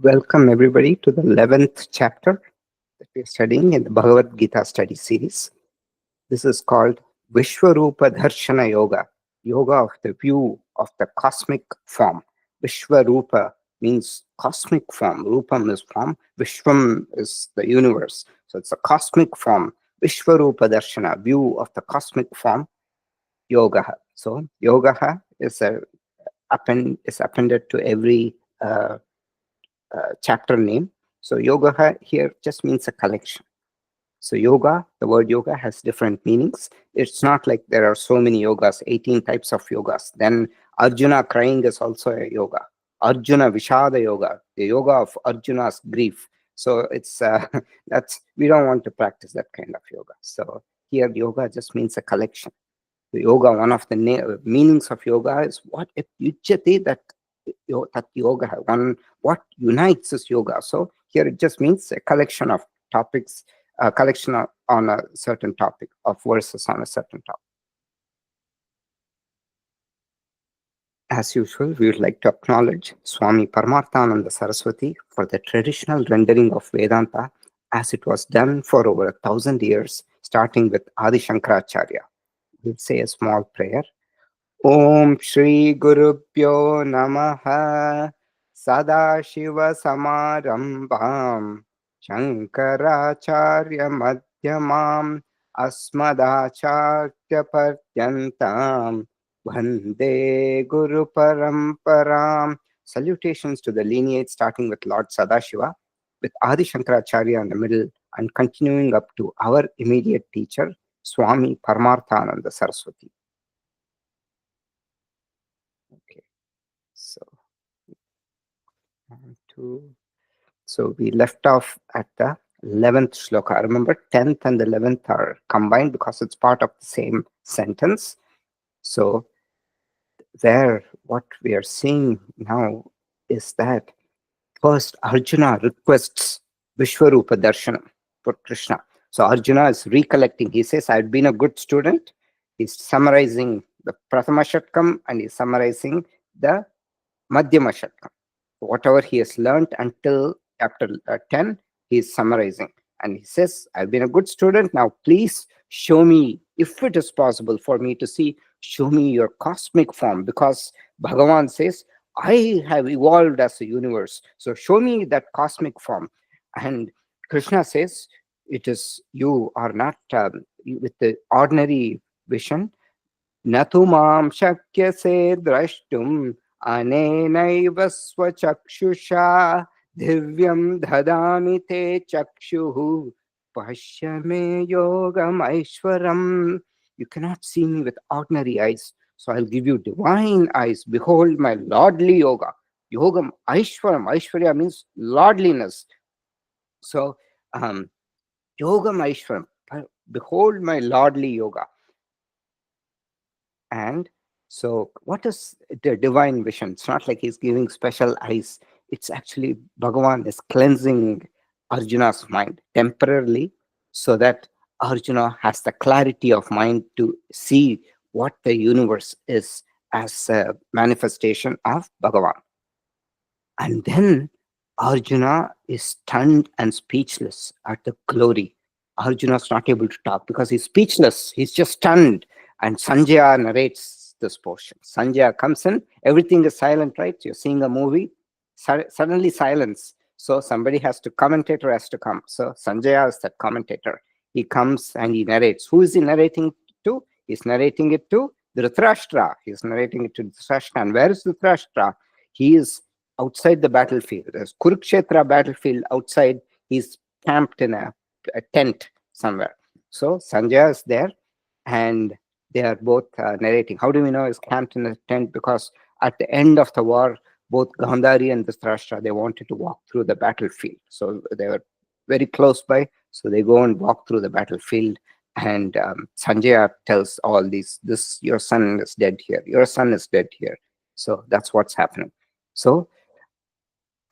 Welcome everybody to the 11th chapter that we're studying in the Bhagavad Gita study series. This is called Vishwarupa Dharshana Yoga, yoga of the view of the cosmic form. Vishwarupa means cosmic form. Rupam is form. Vishwam is the universe. So it's a cosmic form. Vishwarupa Dharshana, view of the cosmic form, yoga. So yoga is appended to every chapter name. So yoga here just means a collection. So yoga, the word yoga has different meanings. It's not like there are so many yogas, 18 types of yogas. Then Arjuna crying is also a yoga. Arjuna Vishada yoga, the yoga of Arjuna's grief. So it's we don't want to practice that kind of yoga. So here yoga just means a collection. The yoga, one of the meanings of yoga is what it yujyate, that yoga, one what unites is yoga. So here it just means a collection of topics, a collection on a certain topic, of verses on a certain topic. As usual, we would like to acknowledge Swami Paramarthananda Saraswati for the traditional rendering of Vedanta as it was done for over 1,000 years, starting with Adi Shankaracharya. We'll say a small prayer. Om Shri Gurubhyo Namaha Sadashiva Samarambham Shankaracharya Madhyamam Asmadacharya Partyantam Vande Guru Paramparam. Salutations to the lineage starting with Lord Sadashiva, with Adi Shankaracharya in the middle, and continuing up to our immediate teacher, Swami Paramarthananda Saraswati. Okay, so we left off at the 11th shloka. Remember, 10th and 11th are combined because it's part of the same sentence. So there, what we are seeing now is that first Arjuna requests Vishwarupa Darshanam for Krishna. So Arjuna is recollecting. He says, I've been a good student. He's summarizing the Prathama Shatkam and he's summarizing the Madhyama Shatkam. Whatever he has learned until chapter 10, he is summarizing. And he says, I've been a good student. Now, please show me, if it is possible for me to see, show me your cosmic form. Because Bhagavan says, I have evolved as a universe. So show me that cosmic form. And Krishna says, it is, you are not with the ordinary vision. Natu mam shakyase drashtum anenaiva swachakshushā divyam dadami te chakshuhu pashyame yogam aishwaram. You cannot see me with ordinary eyes, so I'll give you divine eyes. Behold my lordly yoga. Yogam aishwaram. Aishwarya means lordliness. So yogam aishwaram. Behold my lordly yoga. And so what is the divine vision? It's not like he's giving special eyes. It's actually Bhagavan is cleansing Arjuna's mind temporarily so that Arjuna has the clarity of mind to see what the universe is as a manifestation of Bhagavan. And then Arjuna is stunned and speechless at the glory. Arjuna is not able to talk because he's speechless. He's just stunned. And Sanjaya narrates this portion. Sanjaya comes in, everything is silent, right? You're seeing a movie, suddenly silence. So somebody commentator has to come. So Sanjaya is that commentator. He comes and he narrates. Who is he narrating to? He's narrating it to Dhritarashtra. He's narrating it to Dhritarashtra. And where is Dhritarashtra? He is outside the battlefield. There's Kurukshetra battlefield outside. He's camped in a tent somewhere. So Sanjaya is there and they are both narrating. How do we know he's camped in a tent? Because at the end of the war, both Gandhari and Dhritarashtra, they wanted to walk through the battlefield. So they were very close by. So they go and walk through the battlefield. And Sanjaya tells all these, your son is dead here. Your son is dead here. So that's what's happening. So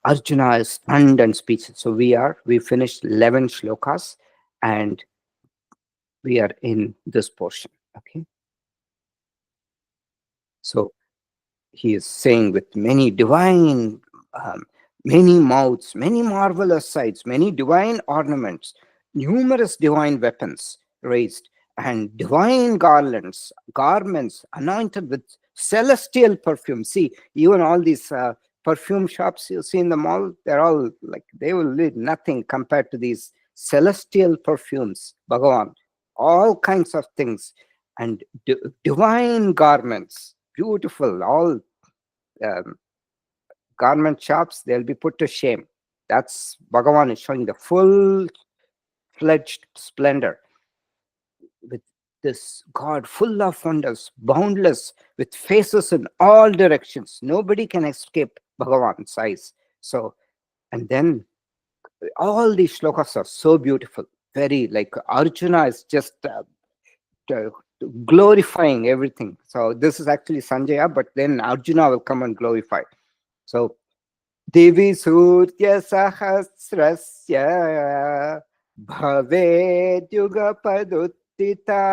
Arjuna is stunned and speechless. So we finished 11 shlokas and we are in this portion. Okay. So he is saying with many divine many mouths, many marvelous sights, many divine ornaments, numerous divine weapons raised, and divine garments anointed with celestial perfume. See, even all these perfume shops you see in the mall, they're all like, they will leave nothing compared to these celestial perfumes, Bhagavan. All kinds of things, and divine garments, beautiful, all um, garment shops, they'll be put to shame. That's Bhagavan is showing the full-fledged splendor with this God full of wonders, boundless, with faces in all directions. Nobody can escape Bhagavan's eyes. So, and then all these shlokas are so beautiful. Very like Arjuna is just uh, glorifying everything. So this is actually Sanjaya, but then Arjuna will come and glorify. So दिवि सूर्यसहस्रस्य भवेद्युगपदुत्थिता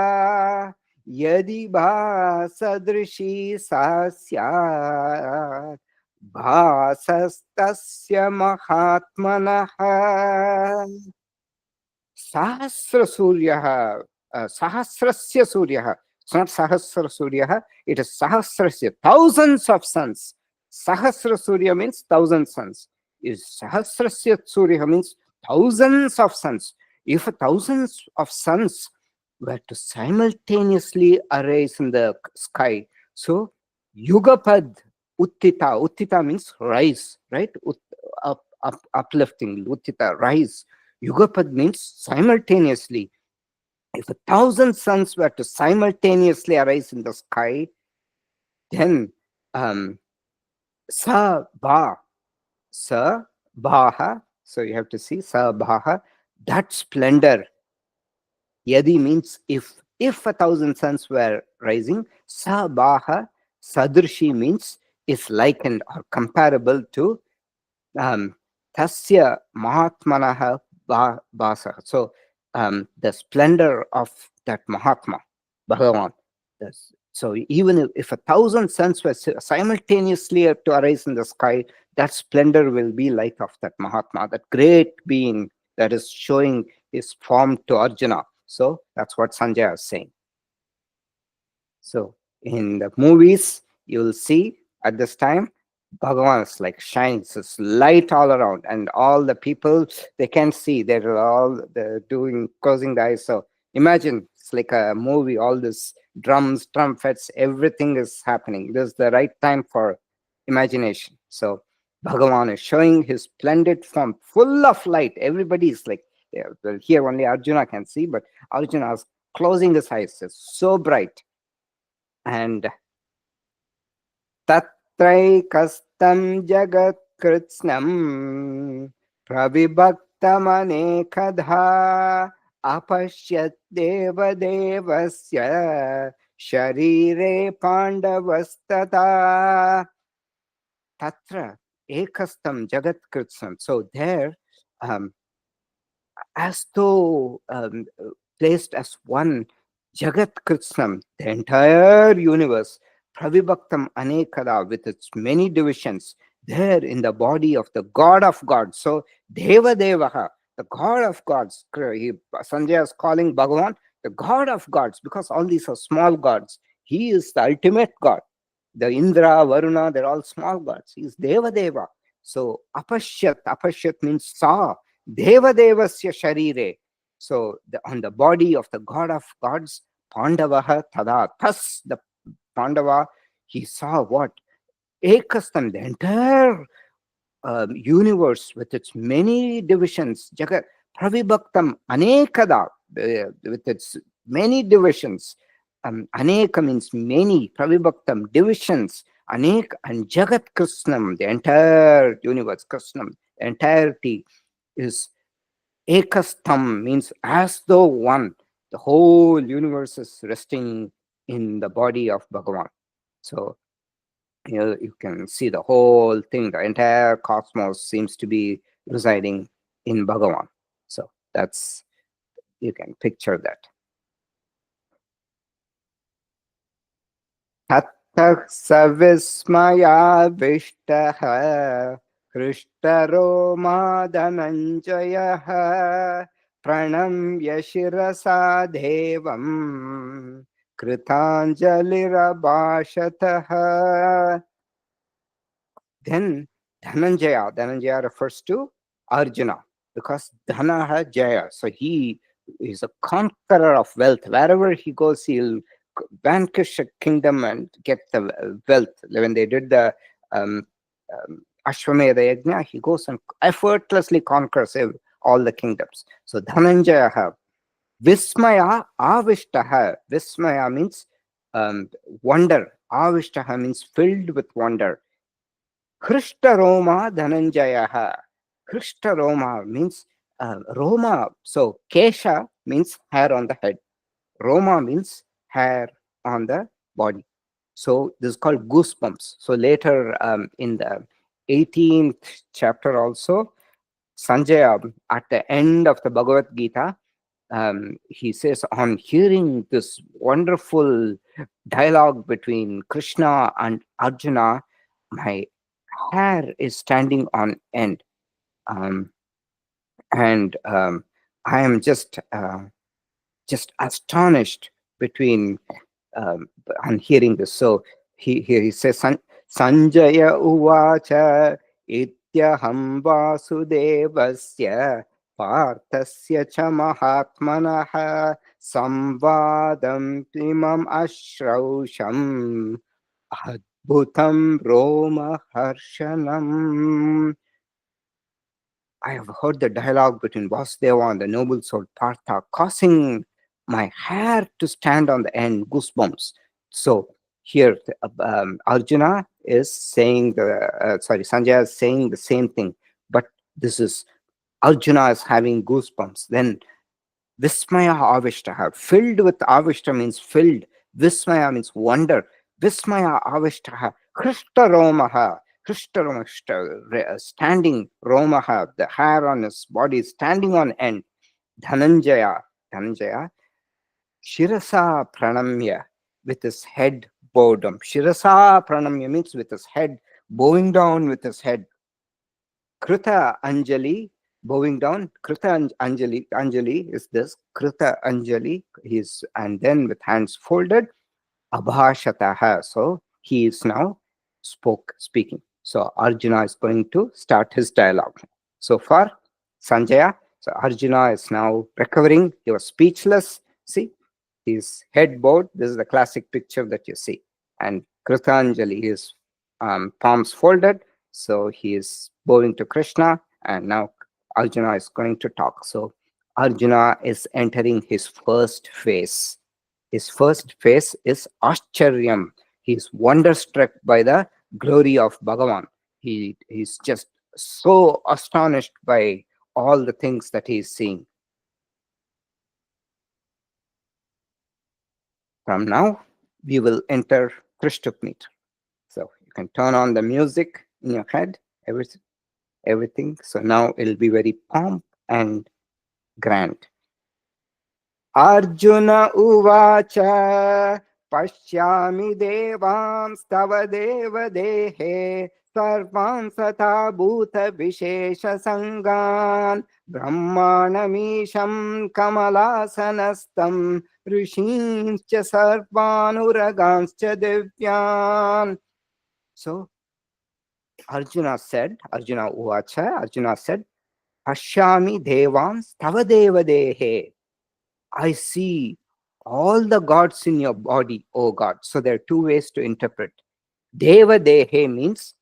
यदि भासदृशी सा स्यात् भासस्तस्य महात्मनः Sahasra Suryaha, Sahasrasya Suryaha. It's not Sahasra Suryaha, it is Sahasrasya, thousands of suns. Sahasra Surya means thousand suns. Is Sahasrasya Surya means thousands of suns. If thousands of suns were to simultaneously arise in the sky, so Yugapad Uttita, Uttita means rise, right? Uplifting, Uttita, rise. Yugapad means simultaneously. If 1,000 suns were to simultaneously arise in the sky, then sa ba, sa baha, so you have to see sa baha, that splendor. Yadi means if 1,000 suns were rising, sa baha, sadrshi means is likened or comparable to tasya mahatmanaha basa. So the splendor of that Mahatma, Bhagavan. So even if 1,000 suns were simultaneously to arise in the sky, that splendor will be like of that Mahatma, that great being that is showing his form to Arjuna. So that's what Sanjaya is saying. So in the movies, you'll see at this time, Bhagavan is like shines, it's light all around, and all the people, they can't see. They're doing closing the eyes. So imagine it's like a movie. All this drums, trumpets, everything is happening. This is the right time for imagination. So Bhagavan is showing his splendid form, full of light. Everybody is like, yeah, well, here only Arjuna can see, but Arjuna is closing his eyes. It's so bright. And तत्रैकस्तं जगत्कृत्स्नं प्रविभक्तमनेकधा अपश्यत् देवदेवस्य शरीरे पाण्डवस्तथा तत्र ekastam jagatkritsam. So there, as though placed as one, Jagat Kritsam, the entire universe, Pravibhaktam Anekada, with its many divisions, there in the body of the God of gods. So Deva Devaha, the God of gods, Sanjaya is calling Bhagavan the God of gods, because all these are small gods. He is the ultimate God. The Indra, Varuna, they're all small gods. He is Deva Deva. So Apashyat means saw. Deva Devasya Sharire. So on the body of the God of gods, Pandavaha Tada. Thus the Pandava, he saw what? Ekastam, the entire universe with its many divisions. Jagat Pravibhaktam Anekada, with its many divisions. Aneka means many, Pravibhaktam, divisions. Anek and Jagat Krishnam, the entire universe, Krishnam, the entirety is ekastam, means as though one. The whole universe is resting in the body of Bhagavan. So you can see the whole thing, the entire cosmos seems to be residing in Bhagavan. So that's, you can picture that. Tattah savismaya vishtaha Hrishtaro Dhananjaya pranamya shirasa devam kritanjalirabhashataha. Then Dhananjaya refers to Arjuna, because Dhanaha Jaya. So he is a conqueror of wealth. Wherever he goes, he'll vanquish a kingdom and get the wealth. When they did the um, Ashwamedha Yajna, he goes and effortlessly conquers all the kingdoms. So Dhananjaya. Vismaya Avishtaha. Vismaya means wonder. Avishtaha means filled with wonder. Krishtaroma Dhananjayaha. Krishtaroma means Roma. So Kesha means hair on the head. Roma means hair on the body. So this is called goosebumps. So later in the 18th chapter also, Sanjaya, at the end of the Bhagavad Gita, he says, on hearing this wonderful dialogue between Krishna and Arjuna, my hair is standing on end. Um, and I am just astonished between on hearing this. So here he says, Sanjaya uvacha ityaham vasudevasya parthasya cha mahatmanaha samvadam imam ashrausham adbhutam roma harshanam. I have heard the dialogue between Vasudeva and the noble soul Partha, causing my hair to stand on the end, goosebumps. So here, Arjuna is saying Sanjaya is saying the same thing, but this is Arjuna is having goosebumps. Then Vismaya Avishtaha, filled with Avishta means filled. Vismaya means wonder. Vismaya Avishtaha, Krishta Romaha, Krishta Romaha, standing Romaha, the hair on his body standing on end. Dhananjaya, Shirasa Pranamya, with his head bowed down. Shirasa Pranamya means with his head, bowing down with his head. Krita Anjali, bowing down. Krita Anjali is this. Krita Anjali, and then with hands folded, Abhashataha. So he is now speaking. So Arjuna is going to start his dialogue. So far, Sanjaya. So Arjuna is now recovering. He was speechless. See, his head bowed. This is the classic picture that you see. And Kritanjali, his palms folded. So he is bowing to Krishna. And now Arjuna is going to talk. So Arjuna is entering his first phase. His first phase is Ascharyam. He is wonderstruck by the glory of Bhagavan. He's just so astonished by all the things that he is seeing. From now, we will enter Trishtuknit. So you can turn on the music in your head, everything. So now it'll be very pomp and grand. Arjuna uvacha pashyami devanstava deva dehe sarvan sata bhuta vishesha sangan brahmanamisham kamalasanastam rishinscha sarvanuraganscha divyan. So Arjuna said, Pashyami devans tava deva dehe. I see all the gods in your body, O God. So there are two ways to interpret. Deva dehe means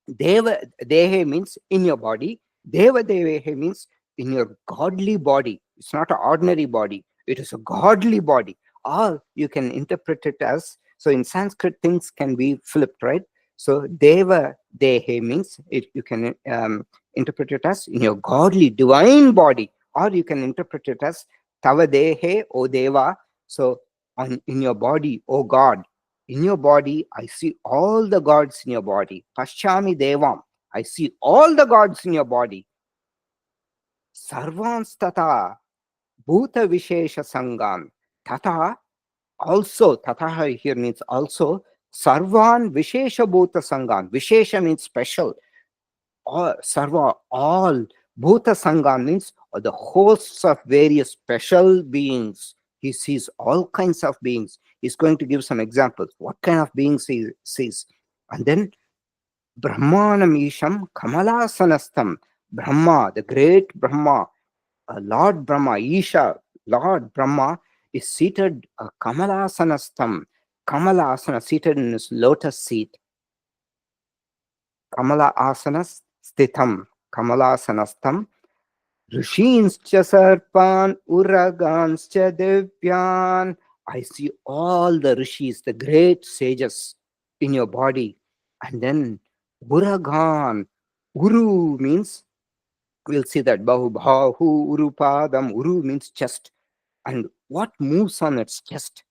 in your body. Deva dehe means in your godly body. It's not an ordinary body. It is a godly body. Or you can interpret it as, so in Sanskrit things can be flipped, right? So Deva dehe means you can interpret it as in your godly divine body, or you can interpret it as Tava dehe, O Deva. So in your body, O God. In your body, I see all the gods in your body. Pashyami Devam. I see all the gods in your body. Sarvans tata bhuta vishesha sangam. Tata also, tata here means also, sarvan vishesha bhuta sangam. Vishesha means special. all sarva, all. Bhuta Sangha means the hosts of various special beings. He sees all kinds of beings. He's going to give some examples. What kind of beings he sees? And then Brahmanam Isham Kamalasanastam. Brahma, the great Brahma, Lord Brahma, Isha, Lord Brahma is seated Kamalasanastam. Kamala seated in his lotus seat. Kamala asanas sthitam. Kamalasanastam. Rishinscha sarpan uraganscha divyan. I see all the rishis, the great sages in your body. And then uragan. Uru means, we'll see that bahu bahu urupadam. Uru means chest. And what moves on its chest?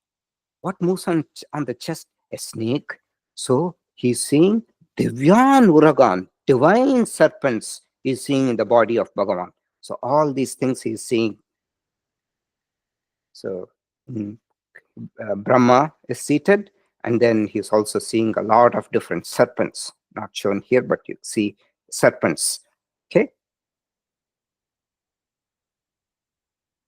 What moves on the chest? A snake. So he's seeing Divyan Uragan, divine serpents, he's seeing in the body of Bhagavan. So all these things he's seeing. So Brahma is seated, and then he's also seeing a lot of different serpents, not shown here, but you see serpents. Okay.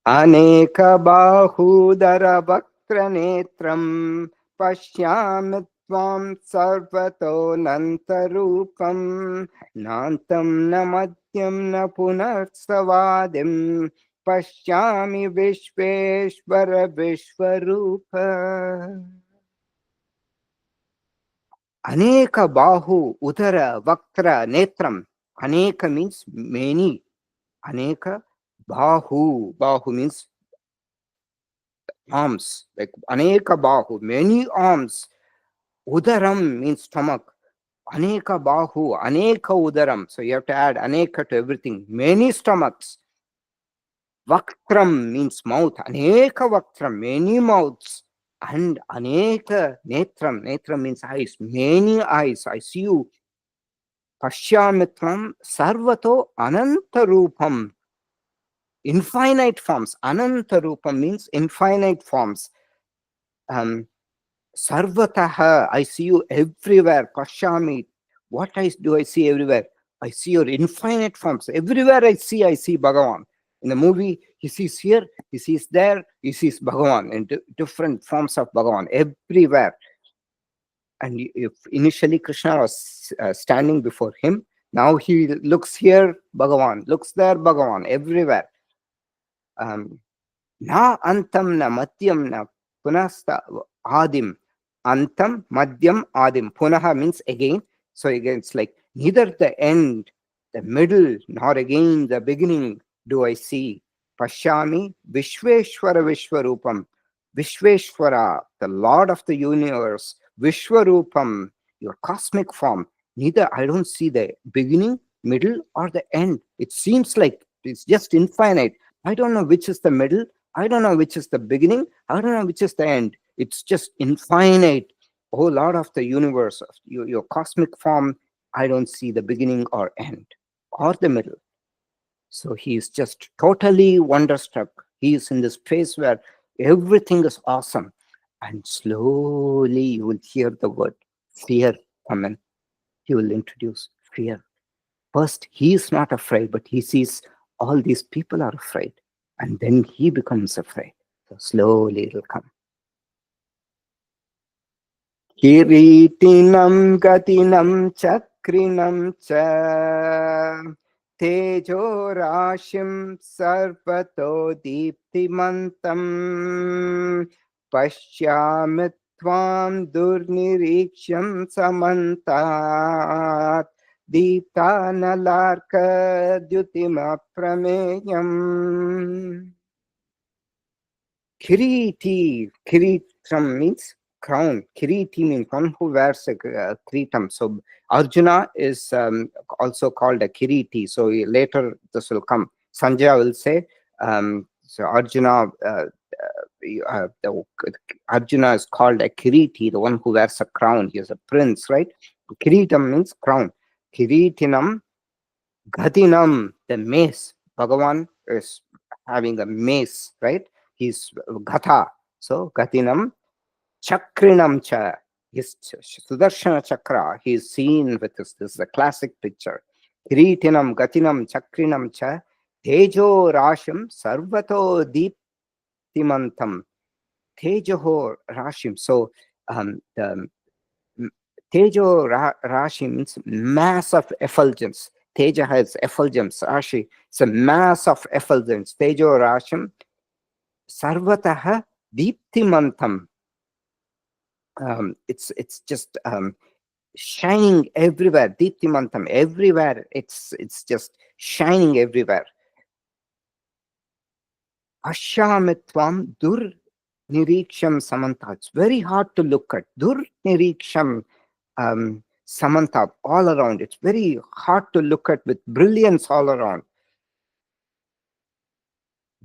Aneka bahudara vaktra netram pashyami tvam sarvato nantarupam nantam na madhyam na punarsavadim pashyami vishveshvara vishvarupa. Aneka bahu udara vaktra netram. Aneka means many. Aneka bahu. Bahu means arms, like Aneka Bahu, many arms. Udaram means stomach. Aneka Bahu, Aneka Udaram. So you have to add Aneka to everything. Many stomachs. Vaktram means mouth. Aneka Vaktram, many mouths. And Aneka Netram. Netram means eyes. Many eyes. I see you. Pashyamitram Sarvato Anantarupam. Infinite forms. Anantarupam means infinite forms. Sarvataha, I see you everywhere. Pashyami, what do I see everywhere? I see your infinite forms. Everywhere I see Bhagavan. In the movie, he sees here, he sees there, he sees Bhagavan in different forms of Bhagavan, everywhere. And if initially Krishna was standing before him, now he looks here, Bhagavan, looks there, Bhagavan, everywhere. Na antam na madhyam na punasta adim. Antam, madhyam, adim. Punaha means again. So again, it's like neither the end, the middle, nor again the beginning do I see. Pashyami Vishveshwara Vishwarupam. Vishveshwara, the Lord of the universe. Vishwarupam, your cosmic form. Neither I don't see the beginning, middle, or the end. It seems like it's just infinite. I don't know which is the middle. I don't know which is the beginning. I don't know which is the end. It's just infinite. Oh Lord of the universe, your cosmic form, I don't see the beginning or end or the middle. So he is just totally wonderstruck. He is in this phase where everything is awesome. And slowly you will hear the word fear come in. He will introduce fear. First, he is not afraid, but he sees all these people are afraid. And then he becomes afraid. So slowly it will come. Kiritinam gatinam chakrinam cha tejo rashim sarvato diptimantam pashyami tvam durniriksham samantat diptanalarka dyutima prameyam. Kiriti. Kiritam means crown. Kiriti means one who wears a kiritam. So Arjuna is also called a kiriti. So later this will come. Sanjaya will say, so Arjuna, Arjuna is called a kiriti, the one who wears a crown. He is a prince, right? Kiritam means crown. Kiritinam Gatinam, the mace. Bhagavan is having a mace, right? He's Gatha. So Gatinam, Chakrinam cha. His Sudarshana Chakra, he is seen with this. This is a classic picture. Kiritinam, Gatinam, Chakrinam cha, Tejo Rashim, Sarvato Deeptimantam. Tejo Rashim. So the Tejo Rashi means mass of effulgence. Teja has effulgence. Rashi, it's a mass of effulgence. Tejo Rashim, Sarvataha Deeptimantam. It's just shining everywhere. Deeptimantam, everywhere. It's just shining everywhere. Ashyamitvam dur niriksham samanta. It's very hard to look at. Dur niriksham samanta, all around. It's very hard to look at with brilliance all around.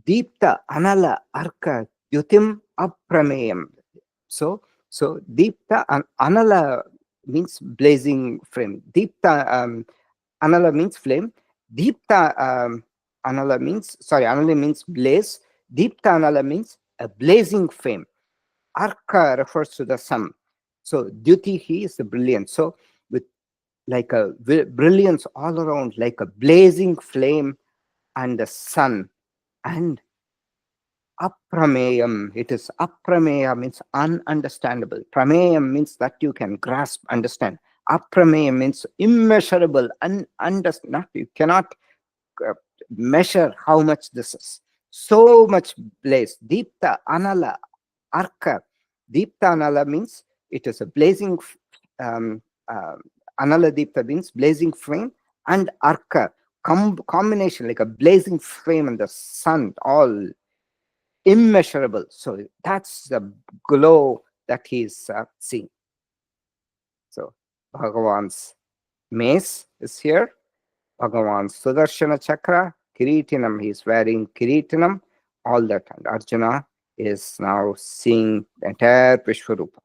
Deepta anala arka yutim aprameyam. So Deepta anala means blazing flame. Deepta anala means flame. Deepta anala means blaze. Deepta anala means a blazing flame. Arka refers to the sun. So Dyutihi is the brilliance. So with like a brilliance all around, like a blazing flame and the sun. And aprameyam, it is aprameya means ununderstandable. Prameyam means that you can grasp, understand. Aprameyam means immeasurable, not you cannot uh, measure how much this is. So much blaze. Deepta anala arka. Deepta anala means it is a blazing um, uh, anala deepta means blazing flame, and arka combination, like a blazing flame and the sun, all immeasurable. So that's the glow that he's seeing. So Bhagavan's mace is here. Bhagavan's Sudarshana Chakra, Kiritinam, he's wearing Kiritinam, all that. And Arjuna is now seeing the entire Vishwarupa.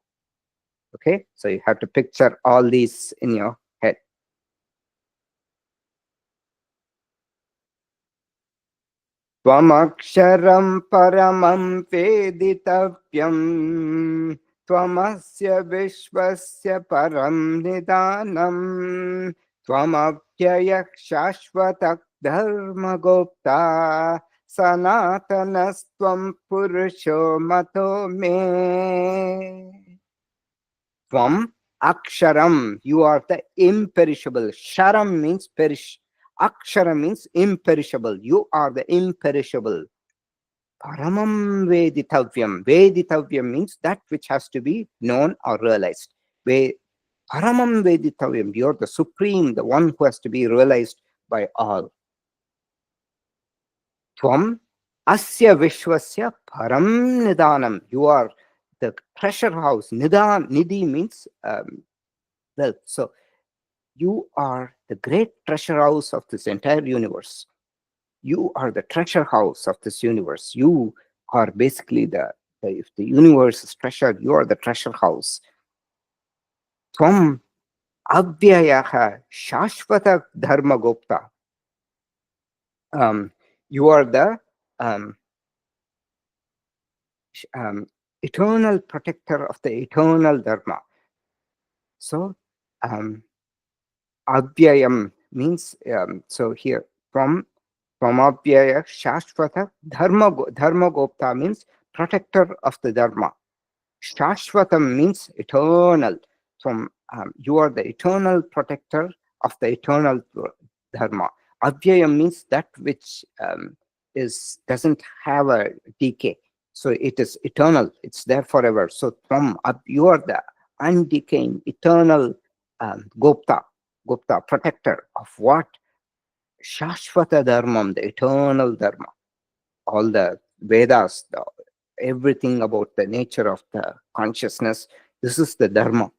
Okay, so you have to picture all these in your head. Tvamaksharam paramam veditavyam, Tvamasya vishvasya param nidanam, Tvamapyaya shashvatak dharma gopta, Sanatanastvam purusho mato me. Tvam aksharam, you are the imperishable. Sharam means perish. Akshara means imperishable. You are the imperishable. Paramam veditavyam. Veditavyam means that which has to be known or realized. Paramam veditavyam. You are the supreme, the one who has to be realized by all. Tvam asya vishwasya param nidanam. You are the treasure house. Nidhi means wealth. So you are the great treasure house of this entire universe. You are the treasure house of this universe. You are basically if the universe is treasured, you are the treasure house. Tvam avyayaha shashvata dharma gopta. You are the eternal protector of the eternal dharma. So avyayam means so here from avyaya shashvata dharma gopta means protector of the dharma. Shashvatam means eternal. From you are the eternal protector of the eternal dharma. Avyayam means that which doesn't have a decay. So it is eternal. It's there forever. So from you are the undecaying, eternal Gopta, protector of what? Shashvata Dharmam, the eternal Dharma. All the Vedas, everything about the nature of the consciousness, this is the Dharma.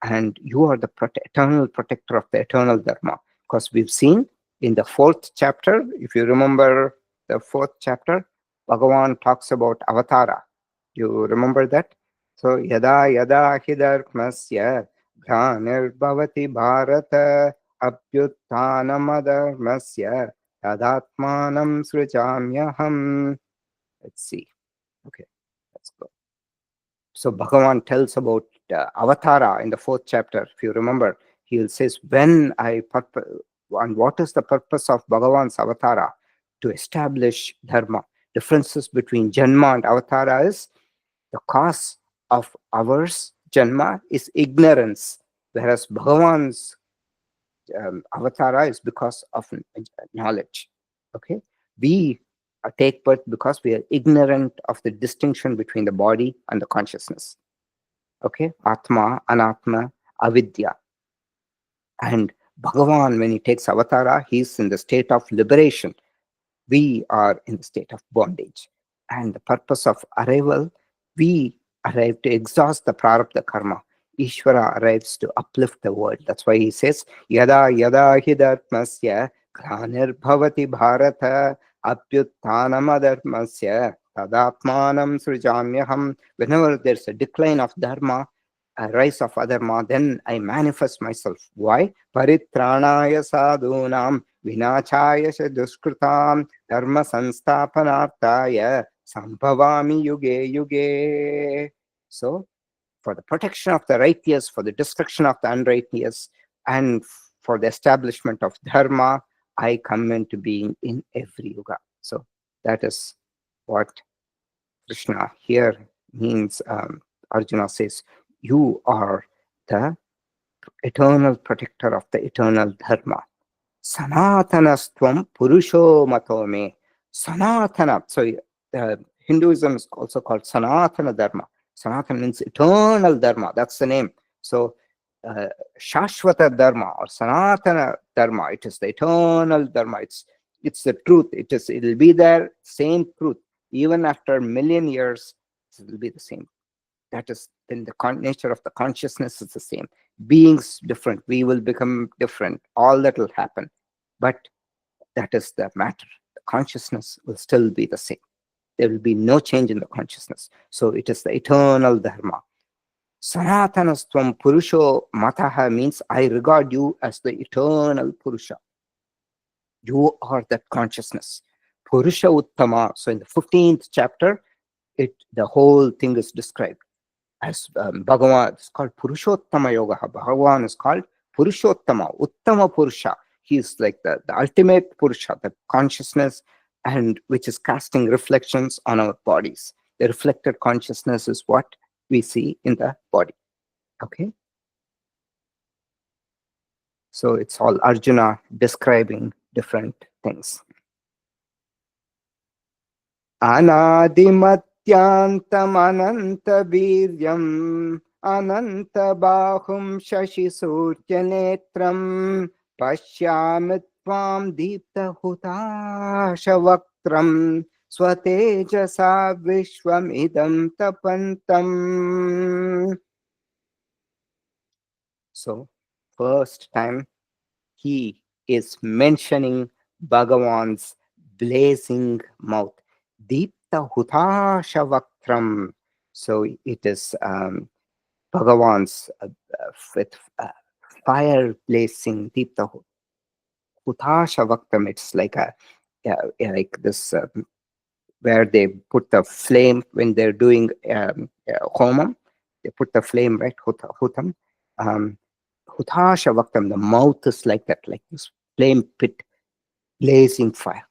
And you are the eternal protector of the eternal Dharma. Because we've seen in the 4th chapter, if you remember the 4th chapter, Bhagavan talks about avatara. You remember that? So, yada yada hidharmasya granir bharata abhyuttanamadharmasya tadatmanam srijamyaham. Let's see. Okay, let's go. So Bhagavan tells about Avatara in the 4th chapter. If you remember, he says, when I And what is the purpose of Bhagavan's avatara? To establish dharma. Differences between Janma and avatara is the cause of ours, Janma, is ignorance, whereas Bhagavan's avatara is because of knowledge. Okay, we take birth because we are ignorant of the distinction between the body and the consciousness. Okay, Atma, Anatma, Avidya. And Bhagavan, when he takes avatara, he's in the state of liberation. We are in the state of bondage. And the purpose of arrival, we arrive to exhaust the prarabdha karma. Ishvara arrives to uplift the world. That's why he says, Yada yada hidatmasya glanir bhavati bharata apyuttanam adharmasya tadatmanam srijanyaham. Whenever there's a decline of dharma, a rise of adharma, then I manifest myself. Why? Paritranaya sadhunam vinachaya duskritam dharma sansthapanarthaya sambhavami yuge yuge. So, for the protection of the righteous, for the destruction of the unrighteous, and for the establishment of dharma, I come into being in every yuga. So, that is what Krishna here means. Arjuna says, you are the eternal protector of the eternal dharma. Sanatanastvam purusho matome. Sanatana. So Hinduism is also called Sanatana Dharma. Sanatana means eternal dharma. That's the name. So Shashvata Dharma or Sanatana Dharma, it is the eternal dharma. It's the truth. It'll be there, same truth. Even after a million years, it will be the same. That is, then the nature of the consciousness is the same. Beings different, we will become different, all that will happen, but that is the matter. The consciousness will still be the same. There will be no change in the consciousness. So it is the eternal dharma. Sanatanastvam purusho mataha means I regard you as the eternal purusha. You are that consciousness. Purusha uttama. So in the 15th chapter, the whole thing is described as Bhagavan. It's called Purushottama Yoga. Bhagavan is called Purushottama, Uttama Purusha. He is like the ultimate Purusha, the consciousness, and which is casting reflections on our bodies. The reflected consciousness is what we see in the body. Okay? So it's all Arjuna describing different things. Anadimatyantam ananta viryam ananta bahum shashi suryanetram pashyami tvam deepta hutashavakram swatejasa vishwamidam tapantam. So, first time he is mentioning Bhagavan's blazing mouth. Deepta Hutashavakram. So it is Bhagavan's with fire blazing Deepta Hutashavakram. It's like like this where they put the flame when they're doing homam. They put the flame, right? Hutam. Hutashavaktam, the mouth is like that, like this flame pit, blazing fire.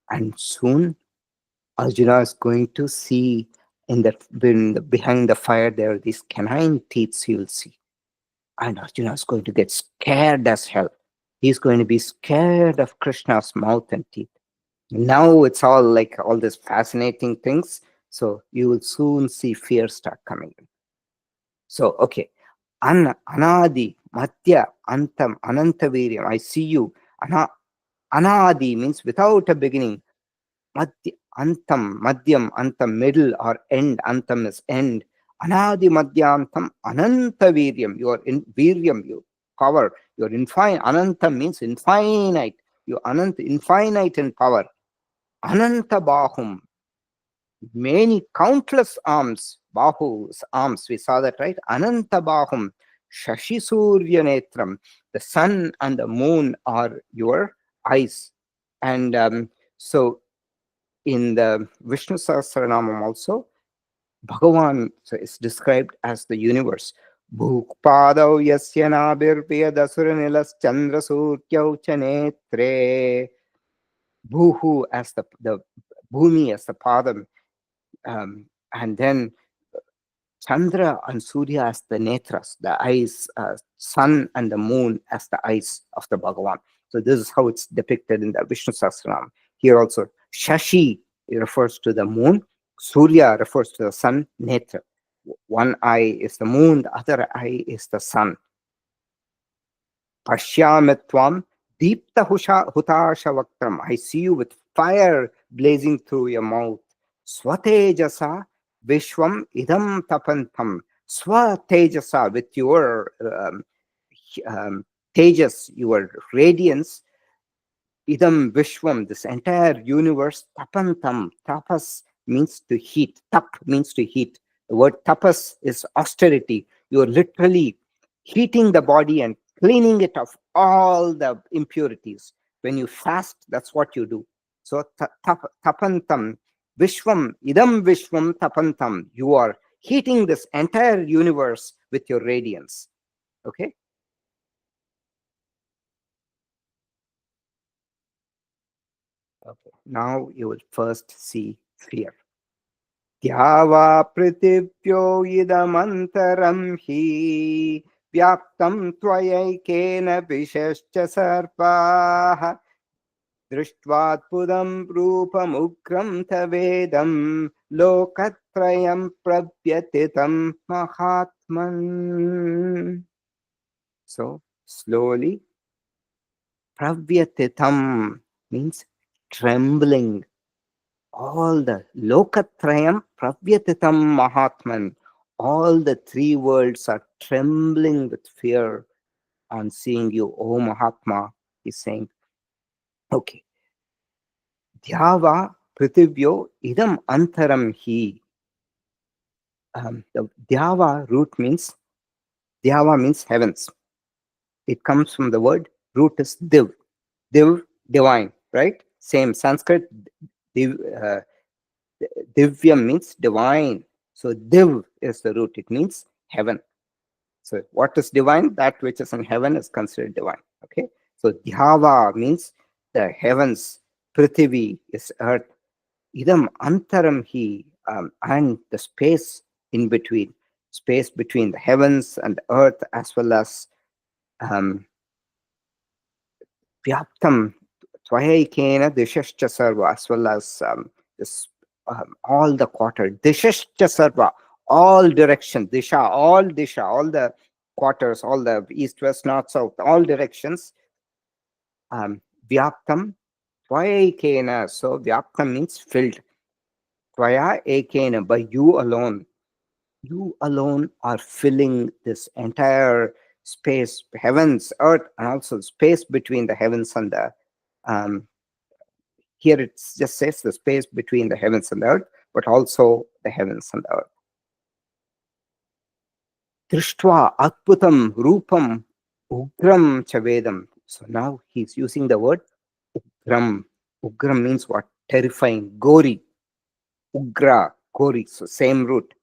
And soon Arjuna is going to see behind the fire there are these canine teeth he will see. And Arjuna is going to get scared as hell. He's going to be scared of Krishna's mouth and teeth. Now it's all like all these fascinating things. So you will soon see fear start coming in. So, okay. Anadi, Madhya, Antam, Anantaviryam. I see you. Anadi means without a beginning. Madhya, Antam, Madhyam, Antam, middle or end. Antam is end. Anadi, Madhya, Antam, Anantaviryam. You are in Viryam, you power. You are infinite. Anantam means infinite. You are infinite in power. Ananta Bahum. Many countless arms, Bahu's arms, we saw that, right? Ananta Bahum, Shashi Surya Netram, the sun and the moon are your eyes. And so in the Vishnu Sahasranamam also, Bhagavan is described as the universe. Bhukpadau yasya nabirpiyadasura suryau cha netre. Bhuhu as the bhumi as the padam, and then Chandra and Surya as the netras, the eyes, sun and the moon as the eyes of the Bhagavan. So this is how it's depicted in the Vishnu Sahasranam. Here also, Shashi refers to the moon, Surya refers to the sun, netra. One eye is the moon, the other eye is the sun. Pashyamitvam deepta hutasha vaktam. I see you with fire blazing through your mouth. Swatejasa vishwam idam tapantam. Swatejasa, with your tejas, your radiance, idam vishwam, this entire universe, tapantam. Tapas means to heat. Tap means to heat. The word tapas is austerity. You're literally heating the body and cleaning it of all the impurities. When you fast, that's what you do. So tapantam, vishwam, idam vishwam tapantam. You are heating this entire universe with your radiance. Okay? Okay. Now you will first see fear. द्यावा पृथिव्यो इदमन्तरं हि व्याप्तं त्वयैकेन विशश्च सर्पाः दृष्ट्वाद्भुतं रूपमुग्रं तवेदं लोकत्रयं प्रव्यथितं महात्मन्. So slowly, pravyatitam means trembling. All the lokatrayam pravyatitam mahatman, all the three worlds are trembling with fear on seeing you, O Mahatma. He's saying, okay, dhyava prithivyo idam antaram hi. The dhyava dhyava means heavens. It comes from the word, root is div. Div, divine, right? Same Sanskrit, div, divyam means divine. So div is the root. It means heaven. So what is divine? That which is in heaven is considered divine. Okay. So dhyava means the heavens. Prithvi is earth. Idam antaram hi, and the space in between. Space between the heavens and the earth, as well as vyaptam tvayaikena dishascha sarva, as well as this all the quarter. Dishascha sarva, all direction. Disha, all the quarters, all the east, west, north, south, all directions. Vyaptam tvayaikena. So vyaptam means filled. Tvaya ekena, by you alone. You alone are filling this entire space, heavens, earth, and also space between the heavens and the here it just says the space between the heavens and the earth, but also the heavens and the earth. Drishtva adbhutam rupam ugram chavedam. So now he's using the word ugram. Ugram means what? Terrifying, gory. Ugra, gory. So same root.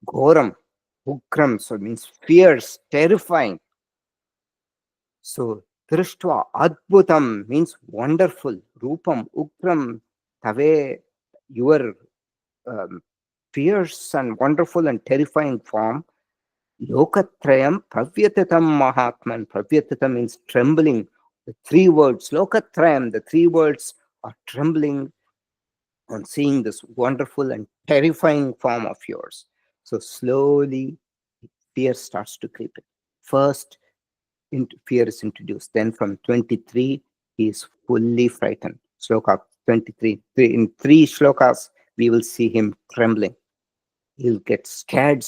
Goram, ugram. So it means fierce, terrifying. So Drishtva adbhutam means wonderful. Rupam ugram tave, your fierce and wonderful and terrifying form. Lokatrayam pravyatitam mahatman. Pravyatitam means trembling. The three words, Lokatrayam, the three words are trembling on seeing this wonderful and terrifying form of yours. So slowly, fear starts to creep in. First, fear is introduced. Then from 23, he is fully frightened. Sloka 23. In three shlokas, we will see him trembling. He'll get scared,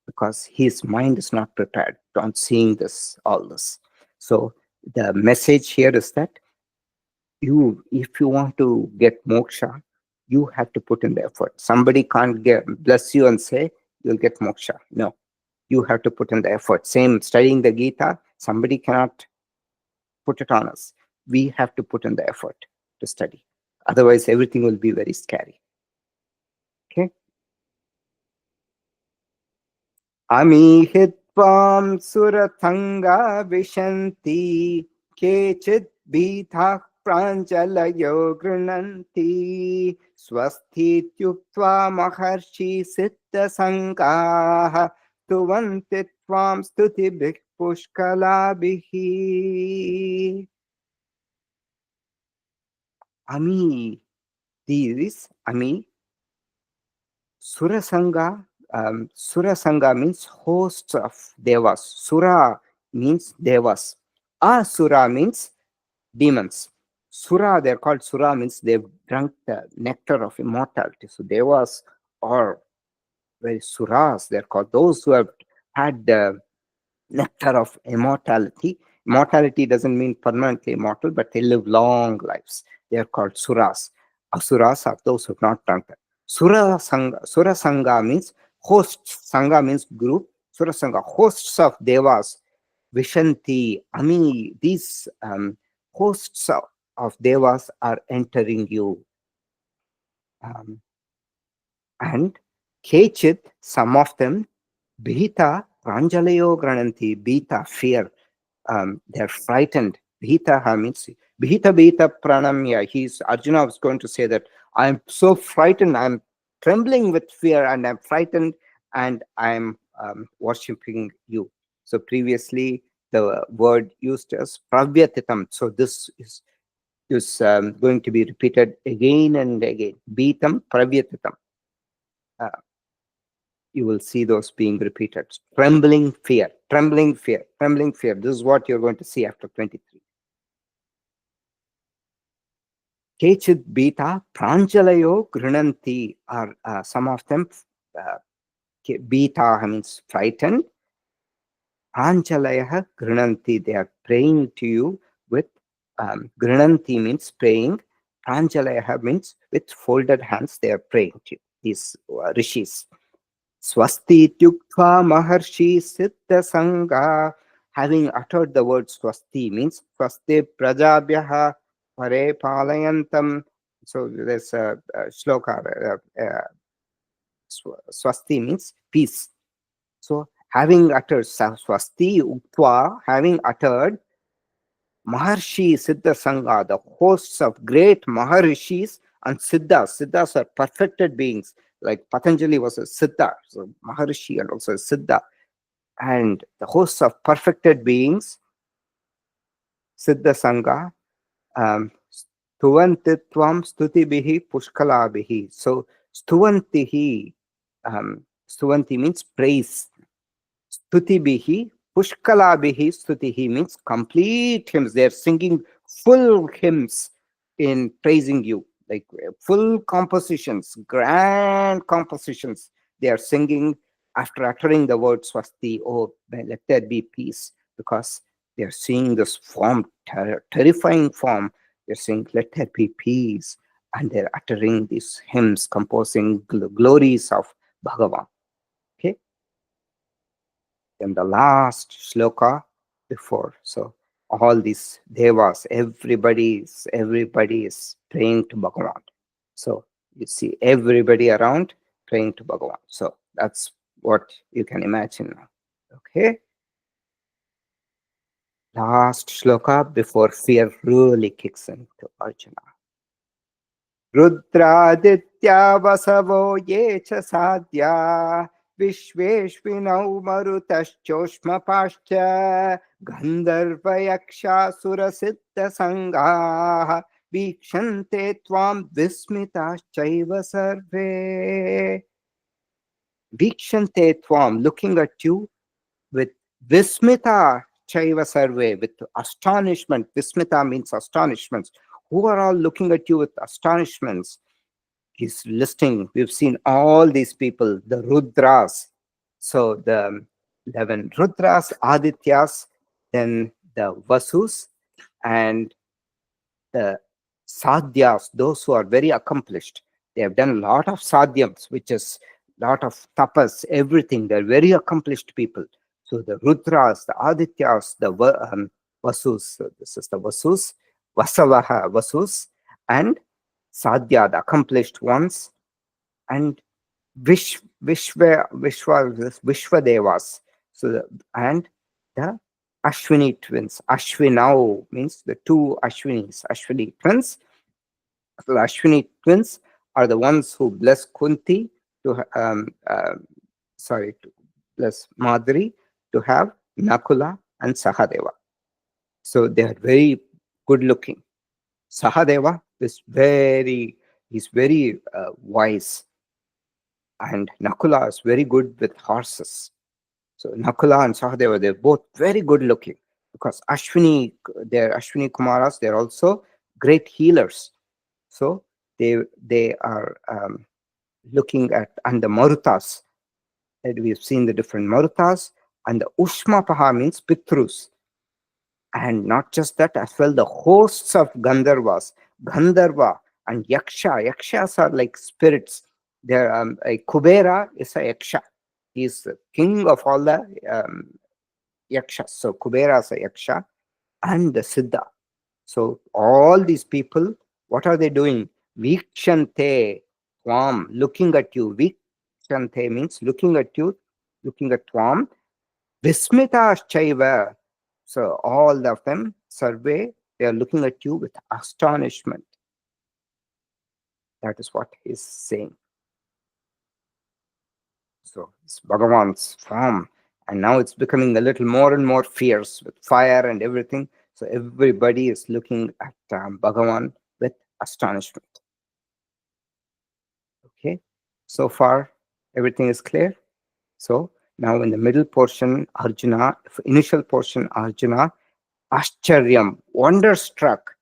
because his mind is not prepared on seeing all this. So the message here is that if you want to get moksha, you have to put in the effort. Somebody can't bless you and say you'll get moksha. No, you have to put in the effort. Same studying the Gita, somebody cannot put it on us. We have to put in the effort to study. Otherwise, everything will be very scary. Okay. अमीहित्वां सुरथंगा विशन्ति केचित् भीताः प्राञ्जलयो गृह्णन्ति स्वस्तीत्युक्त्वा महर्षि सिद्धसङ्गाः स्तुवन्ति त्वां स्तुतिभिः पुष्कलाभिः. Ami, these Ami, Surasanga. Surasanga means hosts of devas. Sura means devas. Asura means demons. Sura, they're called Sura, means they've drunk the nectar of immortality. So devas are very Suras, they're called those who have had the nectar of immortality. Immortality doesn't mean permanently immortal, but they live long lives. They are called Suras. Asuras are those who have not drunk that. Sura Sangha means hosts. Sangha means group. Sura Sangha, hosts of devas. Vishanti, Ami, these hosts of devas are entering you. And Kechit, some of them, Bhita, Pranjalayo Grananti, Bhita, fear. They're frightened. Bhita means Bhita Pranamya. Arjuna was going to say that I'm so frightened, I'm trembling with fear, and I'm frightened, and I'm worshipping you. So previously the word used as pravyatitam. So this is going to be repeated again and again. Bhitam pravyatitam. You will see those being repeated. Trembling fear, trembling fear, trembling fear. This is what you're going to see after 23. Kechit beta pranjalayo grinanti, are some of them. Beta means frightened. Pranjalaya grinanti, they are praying to you with grinanti means praying. Pranjalaya means with folded hands they are praying to you. These rishis. Swasti tyuktva maharshi siddha sangha. Having uttered the word swasti means swasti prajabhyaha pare palayantam. So there's a shloka. Swasti means peace. So having uttered swasti uktva, having uttered Maharshi Siddha Sangha, the hosts of great Maharishis and Siddhas. Siddhas are perfected beings, like Patanjali was a Siddha, so Maharishi and also a Siddha. And the hosts of perfected beings, Siddha Sangha, Stuvantitvam Stutibihi Pushkalabihi. So Stuvantihi, Stuvanti means praise. Stutibihi, Pushkalabihi, Stutihi means complete hymns. They're singing full hymns in praising you, like full compositions, grand compositions. They are singing after uttering the word swasti, oh, let there be peace, because they are seeing this form, terrifying form. They're saying, let there be peace. And they're uttering these hymns, composing glories of Bhagavan. Okay. And the last shloka before. So all these devas, everybody is praying to Bhagavan. So you see everybody around praying to Bhagavan. So that's what you can imagine now. Okay. Last shloka before fear really kicks into Arjuna. Rudraditya vasavo yecha sadhya Vishveshvinau marutaschosmapascha Gandharvayaksha siddha sangha Vikshante tvam vismitaschaiva sarve. Vikshante tvam, looking at you with vismita chaiva sarve, with astonishment. Vismita means astonishments. Who are all looking at you with astonishments? He's listing, we've seen all these people, the Rudras. So the 11 Rudras, Adityas, then the Vasus, and the Sadhyas, those who are very accomplished. They have done a lot of sadhyams, which is a lot of tapas, everything. They're very accomplished people. So the Rudras, the Adityas, the Vasus, so this is the Vasus, Vasavaha, Vasus, and Sadhya, the accomplished ones, and Vishwadevas. So and the Ashwini twins. Ashwinau means the two Ashwinis, Ashwini twins. So the Ashwini twins are the ones who bless Kunti to to bless Madri to have Nakula and Sahadeva. So they are very good looking. Sahadeva is very wise, and Nakula is very good with horses. So Nakula and Sahadeva, they're both very good looking because they're Ashwini Kumaras, they're also great healers. So they are looking at, and the Marutas, and we've seen the different Marutas, and the Ushmapaha means Pitrus. And not just that, as well, the hosts of Gandharvas, Gandharva and Yakshas are like spirits. They're a Kubera is a Yaksha. He's the king of all the Yakshas. So Kubera is a Yaksha, and the Siddha. So all these people, what are they doing? Vikshante Tvam, looking at you. Vikshante means looking at you, looking at Tvam. Vismitaschaiva. So all of them, survey, they are looking at you with astonishment. That is what he's saying. So it's Bhagavan's form. And now it's becoming a little more and more fierce with fire and everything. So everybody is looking at Bhagavan with astonishment. Okay. So far, everything is clear. So now in the middle portion, Arjuna, initial portion, Arjuna, Ashcharyam, wonderstruck.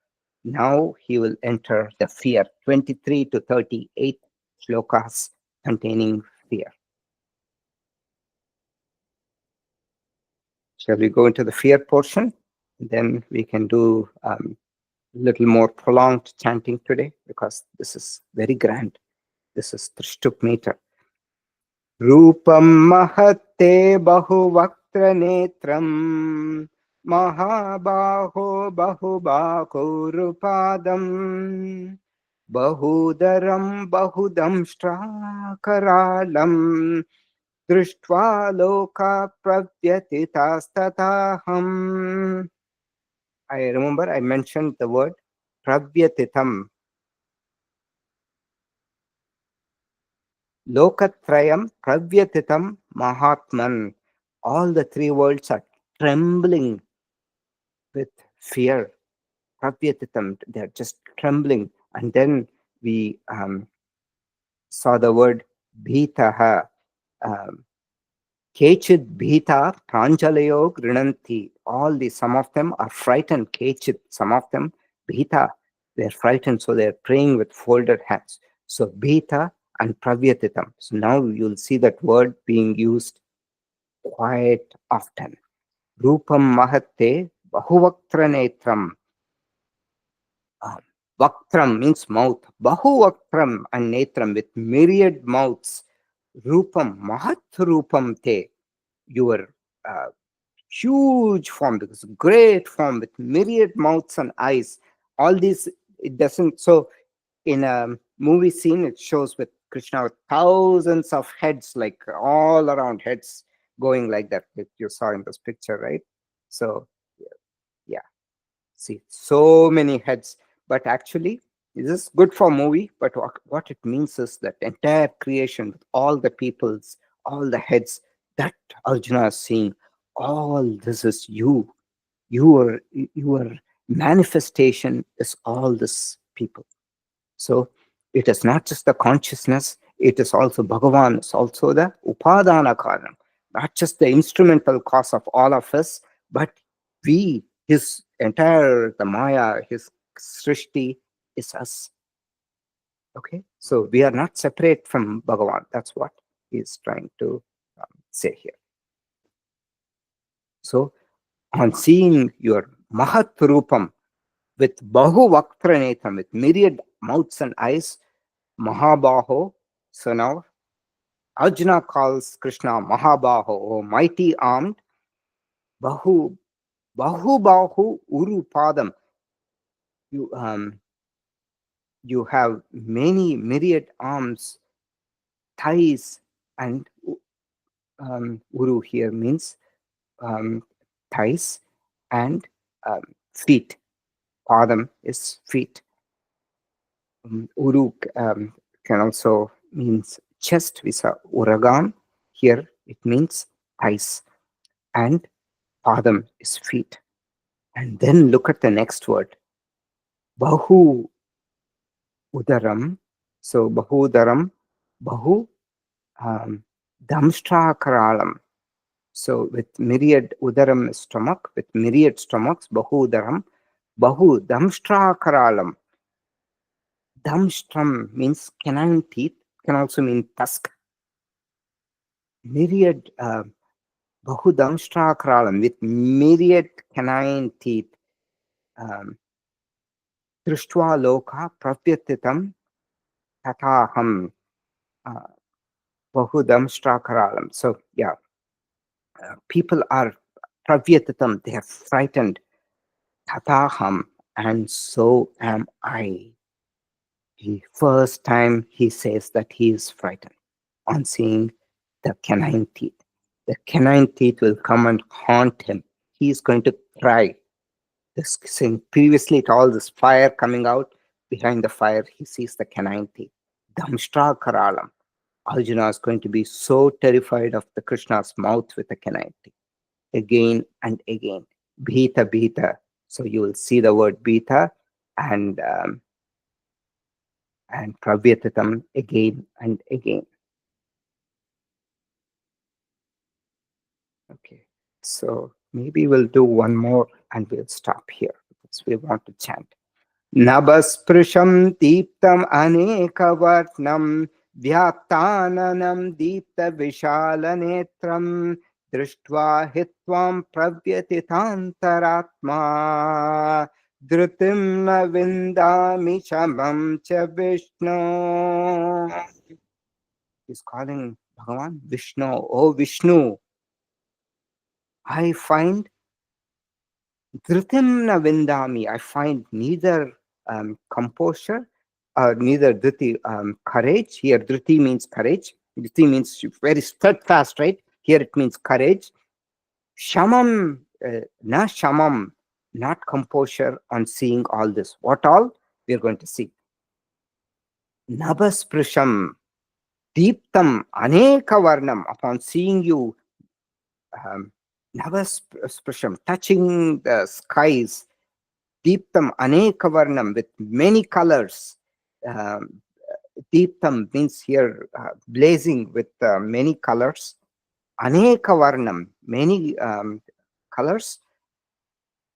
Now he will enter the fear. 23 to 38 shlokas containing fear. Shall we go into the fear portion? Then we can do a little more prolonged chanting today because this is very grand. This is Trishtuk meter. Rupam mahatte bahuvaktra netram Mahabaho bahubako rupadam Bahudaram bahudamstrakaralam Drishtva loka pravyatitastataham. I remember I mentioned the word pravyatitam. Lokatrayam pravyatitam mahatman. All the three worlds are trembling with fear. Pravyatitam, they're just trembling. And then we saw the word bhitaha. Kechid bhita pranjalayo grinanti. All these, some of them are frightened. Kechid, some of them bhita, they're frightened, so they're praying with folded hands. So bhita and pravyatitam. So now you'll see that word being used quite often. Rupam mahatte bahuvaktra netram. Vaktram means mouth. Bahuvaktram and netram, with myriad mouths. Rupam, mahat rupam te. Your huge form, because great form with myriad mouths and eyes. All these, it doesn't. So in a movie scene, it shows with Krishna with thousands of heads, like all around heads going like that, that you saw in this picture, right? So yeah, see, so many heads. But actually, this is good for movie, but what it means is that entire creation with all the peoples, all the heads, that Arjuna is seeing, all this is you. Your manifestation is all this people. So it is not just the consciousness, it is also Bhagavan, it's also the Upadana Karanam, not just the instrumental cause of all of us, but we, his entire, the Maya, his Srishti is us. Okay, so we are not separate from Bhagavan. That's what he is trying to say here. So on seeing your Mahat Rupam with Bahu Vaktranetham, with myriad mouths and eyes, Mahabaho. So now Arjuna calls Krishna Mahabaho, or mighty armed. Bahu Bahu Uru Padam. You have many myriad arms thighs, and uru here means thighs, and feet. Padam is feet. Uru can also means chest. We saw uragam. Here it means thighs, and padam is feet. And then look at the next word, bahu udaram. So bahu udaram, bahu damshtakaralam. So with myriad udaram is stomach, with myriad stomachs, bahu udaram, bahu damshtakaralam. Damstram means canine teeth, can also mean tusk. Myriad bahu damshtakaralam, with myriad canine teeth. Drishtva loka pravyatitam tataham. Bahudam Strakaralam. So, yeah, people are pravyatatam, they are frightened. Tataham, and so am I. The first time he says that he is frightened on seeing the canine teeth. The canine teeth will come and haunt him. He is going to cry. This saying, previously, it all this fire coming out. Behind the fire, he sees the canine teeth. Damshtra Karalam. Arjuna is going to be so terrified of the Krishna's mouth with the canine teeth. Again and again. Bhita, Bhita. So you will see the word Bhita and Pravyatatam again and again. Okay. So maybe we'll do one more and we'll stop here because we want to chant. Nabasprisham deeptam anekavarnam vyaptananam deepta vishalanetram drishtva hitvam pravyatitantaratma dhrutim na vindami shamam cha Vishnu. He's calling Bhagavan Vishnu. Oh Vishnu, I find Dhritim na vindami. I find neither composure, neither dhriti, courage. Here, dhriti means courage. Dhriti means very steadfast, right? Here it means courage. Shamam, na shamam, not composure on seeing all this. What all? We are going to see. Nabasprisham, deeptam, aneka varnam, upon seeing you, nabasprisham, touching the skies, Deeptam Anekavarnam, with many colors. Deeptam means here blazing with many colors. Anekavarnam, many colors.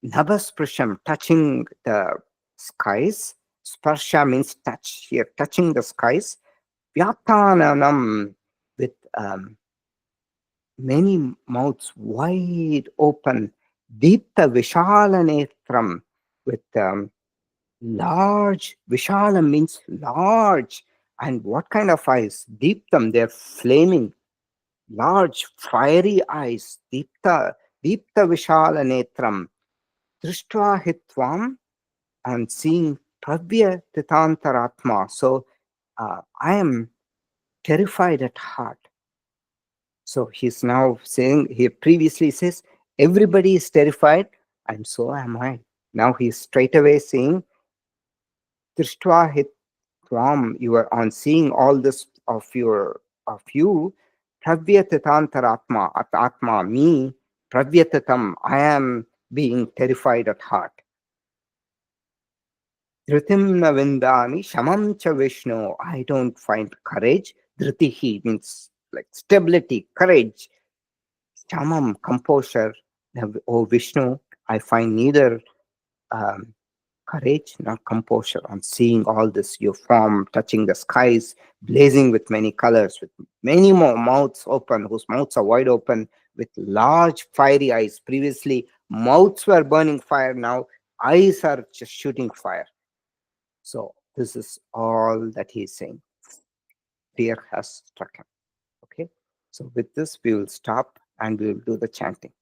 Nabasprisham, touching the skies. Sparsha means touch here, touching the skies. Vyaptananam, with many mouths wide open. Deepta Vishalanetram, with large. Vishala means large. And what kind of eyes? Deeptam, they're flaming. Large, fiery eyes. Deepta Vishala Netram. Drishtva Hitvam, and seeing Pravya Titantaratma. So I am terrified at heart. So he's now saying, he previously says, everybody is terrified, and so am I. Now he's straight away saying, Drishtva Hitvam, you are on seeing all this of you, Pravyatatantaratma, Atma, me, Pravyatatam, I am being terrified at heart. Dhritim na vindami shamam cha Vishnu, I don't find courage. Dhritihi means like stability, courage. Shamam, composure. Oh Vishnu, I find neither courage nor composure on seeing all this, your form touching the skies, blazing with many colors, with many more mouths open, whose mouths are wide open, with large fiery eyes. Previously, mouths were burning fire, now eyes are just shooting fire. So this is all that he is saying. Fear has struck him. Okay. So with this, we will stop and we will do the chanting.